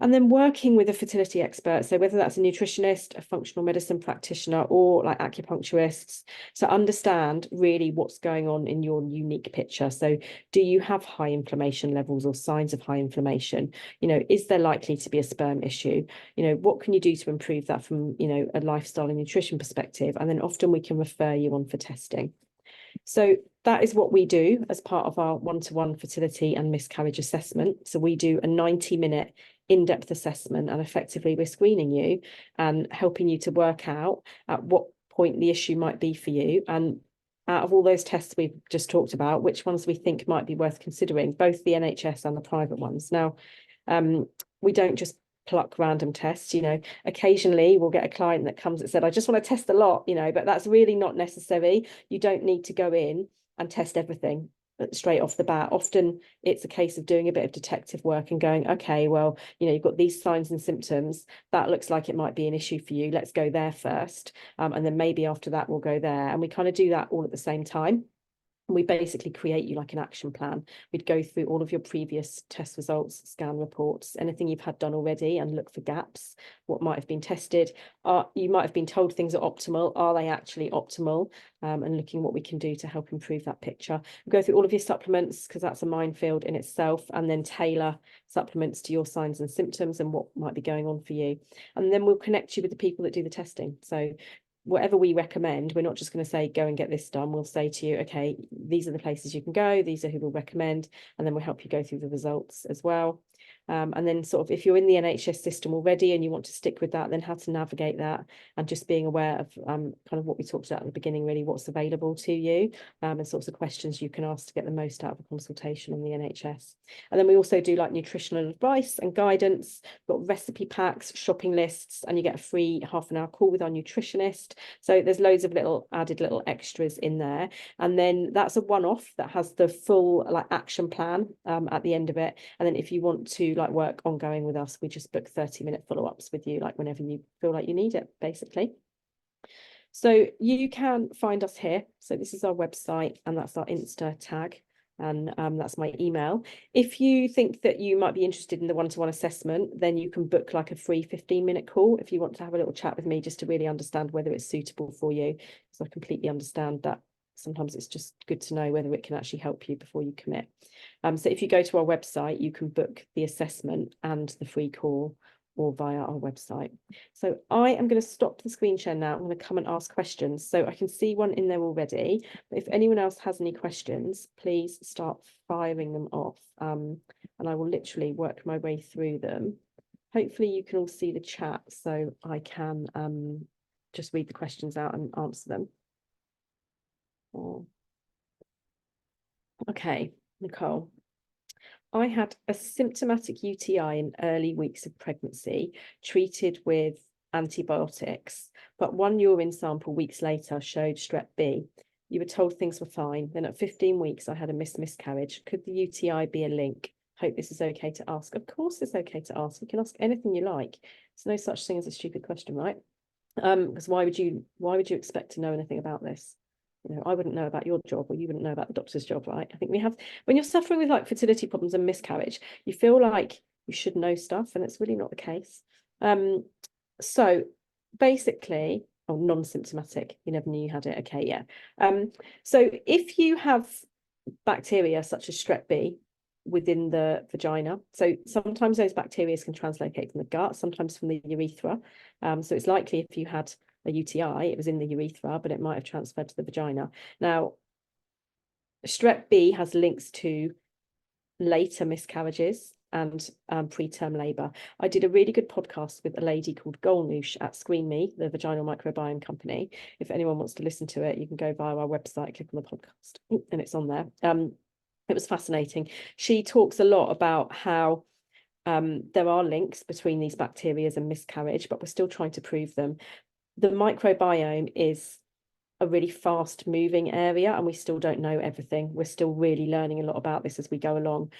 And then working with a fertility expert, so whether that's a nutritionist, a functional medicine practitioner, or like acupuncturists, to understand really what's going on in your unique picture. So do you have high inflammation levels or signs of high inflammation? You know, is there likely to be a sperm issue? You know, what can you do to improve that from, you know, a lifestyle and nutrition perspective? And then often we can refer you on for testing. So that is what we do as part of our one-to-one fertility and miscarriage assessment. So we do a 90-minute in-depth assessment, and effectively we're screening you and helping you to work out at what point the issue might be for you. And out of all those tests we've just talked about, which ones we think might be worth considering, both the NHS and the private ones. Now, we don't just pluck random tests. You know, occasionally we'll get a client that comes that said, I just want to test a lot, you know, but that's really not necessary. You don't need to go in and test everything straight off the bat. Often it's a case of doing a bit of detective work and going, okay, well, you know, you've got these signs and symptoms. That looks like it might be an issue for you. Let's go there first. And then maybe after that, we'll go there. And we kind of do that all at the same time. We basically create you like an action plan. We'd go through all of your previous test results, scan reports, anything you've had done already, and look for gaps, what might have been tested. You might have been told things are optimal. Are they actually optimal? And looking what we can do to help improve that picture. We go through all of your supplements, because that's a minefield in itself, and then tailor supplements to your signs and symptoms and what might be going on for you. And then we'll connect you with the people that do the testing. So whatever we recommend, we're not just going to say, go and get this done. We'll say to you, okay, these are the places you can go. These are who we'll recommend. And then we'll help you go through the results as well. And then sort of if you're in the NHS system already and you want to stick with that, then how to navigate that, and just being aware of kind of what we talked about at the beginning, really what's available to you, and sorts of questions you can ask to get the most out of a consultation on the NHS. And then we also do like nutritional advice and guidance. We've got recipe packs, shopping lists, and you get a free half-an-hour call with our nutritionist. So there's loads of added little extras in there. And then that's a one-off that has the full like action plan at the end of it. And then if you want to like work ongoing with us, we just book 30-minute follow-ups with you, like whenever you feel like you need it, basically. So you can find us here. So this is our website, and that's our Insta tag, and that's my email. If you think that you might be interested in the one-to-one assessment, then you can book like a free 15-minute call if you want to have a little chat with me, just to really understand whether it's suitable for you, because I completely understand that sometimes it's just good to know whether it can actually help you before you commit. So if you go to our website, you can book the assessment and the free call, or via our website. So I am going to stop the screen share now. I'm going to come and ask questions. So I can see one in there already. But if anyone else has any questions, please start firing them off. And I will literally work my way through them. Hopefully you can all see the chat, so I can just read the questions out and answer them. Okay, Nicole. I had a symptomatic UTI in early weeks of pregnancy, treated with antibiotics, but one urine sample weeks later showed strep B. You were told things were fine. Then at 15 weeks, I had a miscarriage. Could the UTI be a link? Hope this is okay to ask. Of course it's okay to ask. You can ask anything you like. There's no such thing as a stupid question, right? Because why would you expect to know anything about this? You know, I wouldn't know about your job, or you wouldn't know about the doctor's job, right? I think we have, when you're suffering with like fertility problems and miscarriage, you feel like you should know stuff, and it's really not the case. So basically, oh, non-symptomatic, you never knew you had it. Okay, yeah. So if you have bacteria such as strep B within the vagina, so sometimes those bacteria can translocate from the gut, sometimes from the urethra. So it's likely if you had a UTI, it was in the urethra, but it might have transferred to the vagina. Now, strep B has links to later miscarriages and preterm labour. I did a really good podcast with a lady called Golnoosh at Screen Me, the vaginal microbiome company. If anyone wants to listen to it, you can go via our website, click on the podcast, and it's on there. It was fascinating. She talks a lot about how there are links between these bacteria and miscarriage, but we're still trying to prove them. The microbiome is a really fast moving area, and we still don't know everything. We're still really learning a lot about this as we go along.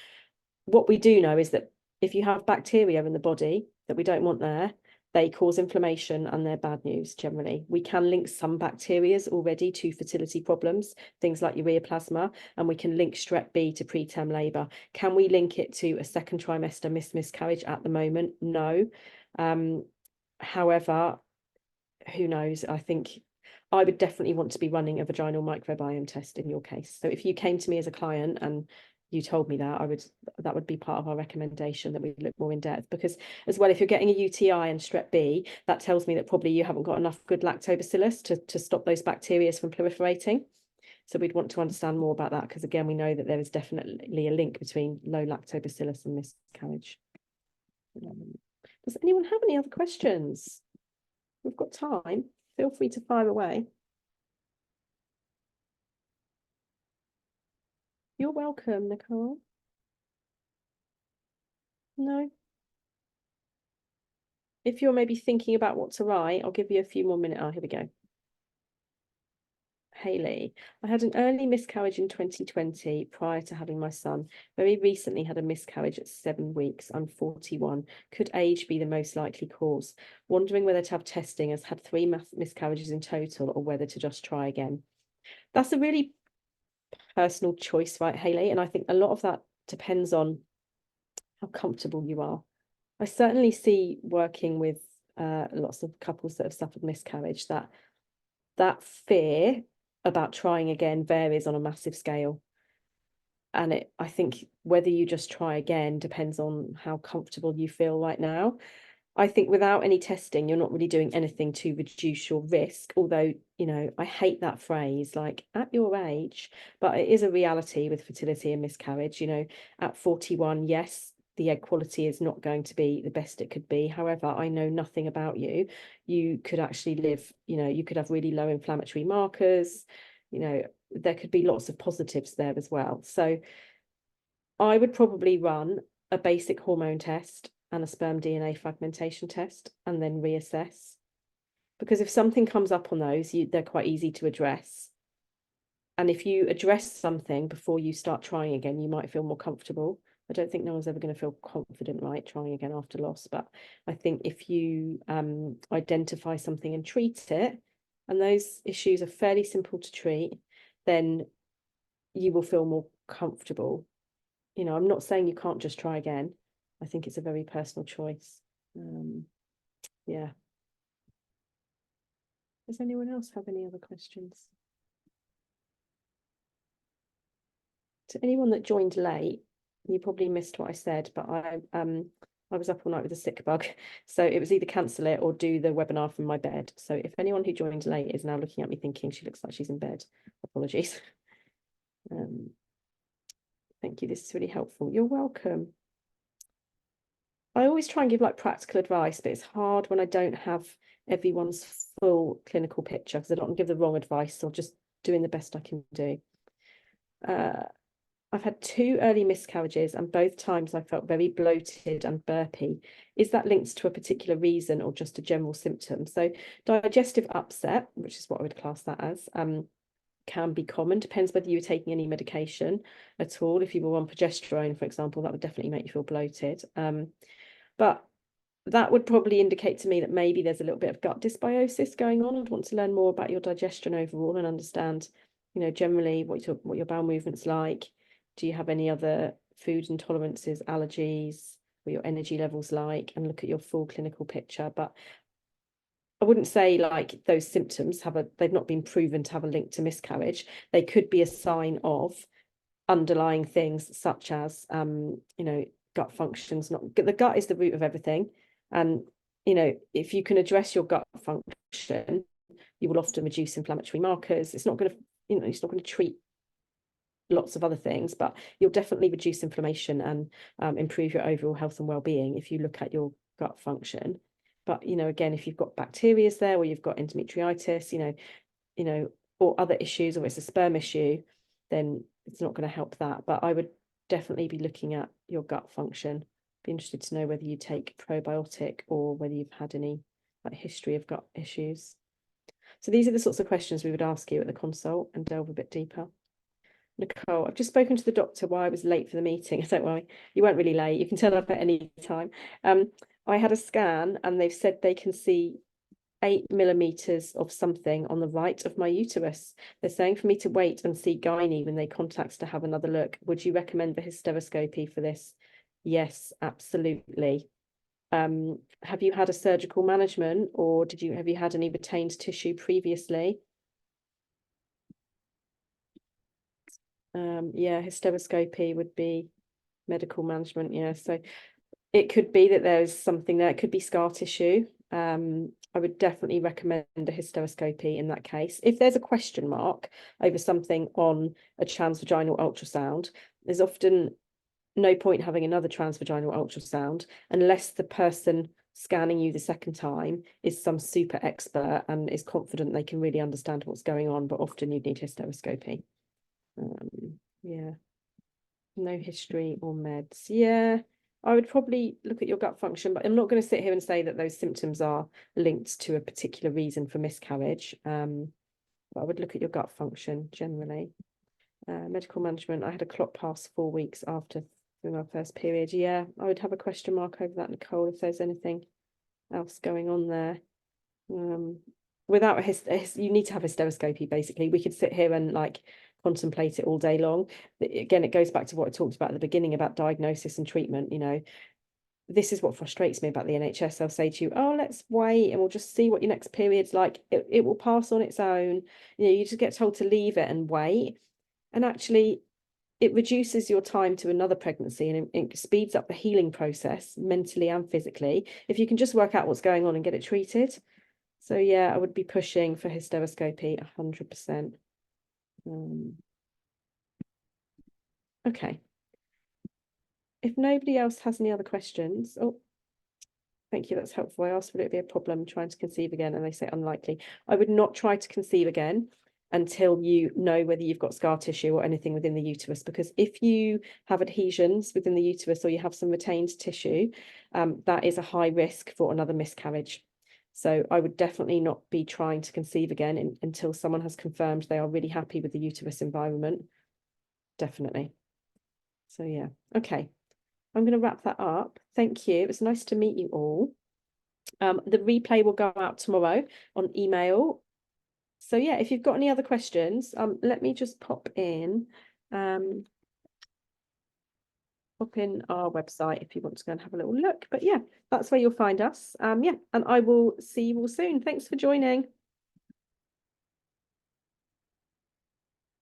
What we do know is that if you have bacteria in the body that we don't want there, they cause inflammation, and they're bad news generally. We can link some bacteria already to fertility problems, things like ureaplasma, and we can link strep B to preterm labour. Can we link it to a second trimester miscarriage at the moment? No. However, who knows? I think I would definitely want to be running a vaginal microbiome test in your case. So if you came to me as a client and you told me that, that would be part of our recommendation, that we look more in depth, because as well, if you're getting a UTI and strep B, that tells me that probably you haven't got enough good lactobacillus to stop those bacteria from proliferating. So we'd want to understand more about that, because again, we know that there is definitely a link between low lactobacillus and miscarriage. Does anyone have any other questions? We've got time. Feel free to fire away. You're welcome, Nicole. No. If you're maybe thinking about what to write, I'll give you a few more minutes. Oh, here we go. Hayley, I had an early miscarriage in 2020 prior to having my son. Very recently had a miscarriage at 7 weeks. I'm 41. Could age be the most likely cause? Wondering whether to have testing, as had 3 miscarriages in total, or whether to just try again. That's a really personal choice, right, Hayley? And I think a lot of that depends on how comfortable you are. I certainly see, working with lots of couples that have suffered miscarriage, that fear about trying again varies on a massive scale. And I think whether you just try again depends on how comfortable you feel right now. I think without any testing, you're not really doing anything to reduce your risk. Although, you know, I hate that phrase, like at your age, but it is a reality with fertility and miscarriage. You know, at 41, yes, the egg quality is not going to be the best it could be. However, I know nothing about you. You could actually live, you know, you could have really low inflammatory markers. You know, there could be lots of positives there as well. So I would probably run a basic hormone test and a sperm DNA fragmentation test, and then reassess. Because if something comes up on those, they're quite easy to address. And if you address something before you start trying again, you might feel more comfortable. I don't think no one's ever going to feel confident, right, trying again after loss. But I think if you identify something and treat it, and those issues are fairly simple to treat, then you will feel more comfortable. You know, I'm not saying you can't just try again. I think it's a very personal choice. Yeah. Does anyone else have any other questions? To anyone that joined late, you probably missed what I said, but I was up all night with a sick bug. So it was either cancel it or do the webinar from my bed. So if anyone who joined late is now looking at me thinking she looks like she's in bed, apologies. Thank you. This is really helpful. You're welcome. I always try and give like practical advice, but it's hard when I don't have everyone's full clinical picture, because I don't want to give the wrong advice. So just doing the best I can do. I've had 2 early miscarriages, and both times I felt very bloated and burpy. Is that linked to a particular reason or just a general symptom? So digestive upset, which is what I would class that as, can be common. Depends whether you were taking any medication at all. If you were on progesterone, for example, that would definitely make you feel bloated. But that would probably indicate to me that maybe there's a little bit of gut dysbiosis going on. I'd want to learn more about your digestion overall and understand you know, generally what your bowel movement's like. Do you have any other food intolerances, allergies, what your energy levels like, and look at your full clinical picture. But I wouldn't say like those symptoms they've not been proven to have a link to miscarriage. They could be a sign of underlying things such as you know, gut functions. Not the gut is the root of everything. And you know, if you can address your gut function, you will often reduce inflammatory markers. It's not going to, you know, it's not going to treat lots of other things, but you'll definitely reduce inflammation and improve your overall health and well-being if you look at your gut function. But you know, again, if you've got bacteria there, or you've got endometritis, you know, or other issues, or it's a sperm issue, then it's not going to help that. But I would definitely be looking at your gut function. Be interested to know whether you take probiotic or whether you've had any like history of gut issues. So these are the sorts of questions we would ask you at the consult and delve a bit deeper. Nicole, I've just spoken to the doctor why I was late for the meeting. Don't worry, you weren't really late. You can turn up at any time. I had a scan and they've said they can see 8 millimeters of something on the right of my uterus. They're saying for me to wait and see gynae when they contact to have another look. Would you recommend the hysteroscopy for this? Yes, absolutely. Have you had a surgical management, or have you had any retained tissue previously? Yeah, hysteroscopy would be medical management. Yeah, so it could be that there's something there. It could be scar tissue. I would definitely recommend a hysteroscopy in that case. If there's a question mark over something on a transvaginal ultrasound, there's often no point having another transvaginal ultrasound unless the person scanning you the second time is some super expert and is confident they can really understand what's going on, but often you need hysteroscopy. Yeah, no history or meds. Yeah, I would probably look at your gut function, but I'm not going to sit here and say that those symptoms are linked to a particular reason for miscarriage. But I would look at your gut function generally. Medical management, I had a clot pass 4 weeks after my first period. Yeah, I would have a question mark over that, Nicole, if there's anything else going on there. Without you need to have hysteroscopy, basically. We could sit here and like contemplate it all day long. Again, it goes back to what I talked about at the beginning about diagnosis and treatment. You know, this is what frustrates me about the NHS. They'll say to you, oh, let's wait and we'll just see what your next period's like. It will pass on its own. You know, you just get told to leave it and wait. And actually, it reduces your time to another pregnancy, and it speeds up the healing process mentally and physically if you can just work out what's going on and get it treated. So yeah, I would be pushing for hysteroscopy 100%. Okay. If nobody else has any other questions, oh, thank you, that's helpful. I asked would it be a problem trying to conceive again, and they say unlikely. I would not try to conceive again until you know whether you've got scar tissue or anything within the uterus, because if you have adhesions within the uterus or you have some retained tissue, that is a high risk for another miscarriage. So I would definitely not be trying to conceive again until someone has confirmed they are really happy with the uterus environment. Definitely. So yeah, okay. I'm going to wrap that up. Thank you. It was nice to meet you all. The replay will go out tomorrow on email. So yeah, if you've got any other questions, let me just pop in our website if you want to go and have a little look. But yeah, that's where you'll find us. Yeah, and I will see you all soon. Thanks for joining.